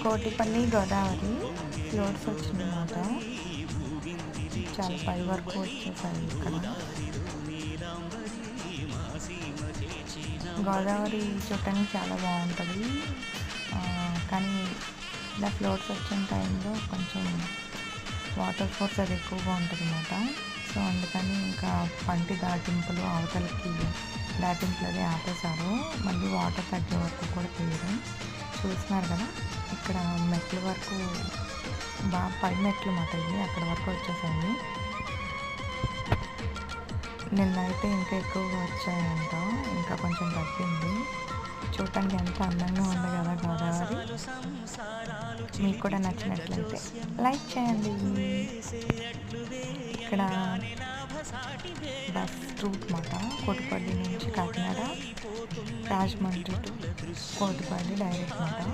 Kotipalli Godavari floats వచ్చిందన్నమాట. చాలా పై వరకు వచ్చేసాయి ఇక్కడ. గోదావరి చూడటానికి చాలా బాగుంటుంది. కానీ ఇలా ఫ్లోట్స్ వచ్చిన టైంలో కొంచెం వాటర్ ఫోర్స్ అది ఎక్కువగా ఉంటుంది అన్నమాట. సో అందుకని ఇంకా పంటి దాటింపులు అవతలకి దాటింపులు అది ఆపేశారు. మళ్ళీ వాటర్ తగ్గే వరకు కూడా తీయడం చూస్తున్నారు కదా. ఇక్కడ మెట్ల వరకు బాగా పై మెట్లు మాట ఇవి అక్కడ వరకు వచ్చేసాయి. నిన్నైతే ఇంకా ఎక్కువగా వచ్చాయంట, ఇంకా కొంచెం తగ్గింది. చూడటానికి ఎంత అందంగా ఉంది కదా గోదావరి. మీకు కూడా నచ్చినట్లయితే లైక్ చేయండి. ఇక్కడ బస్ రూట్ మాట కోటిపల్లి నుంచి కాకినాడ, రాజమండ్రి టు కోటిపల్లి డైరెక్ట్ మాట.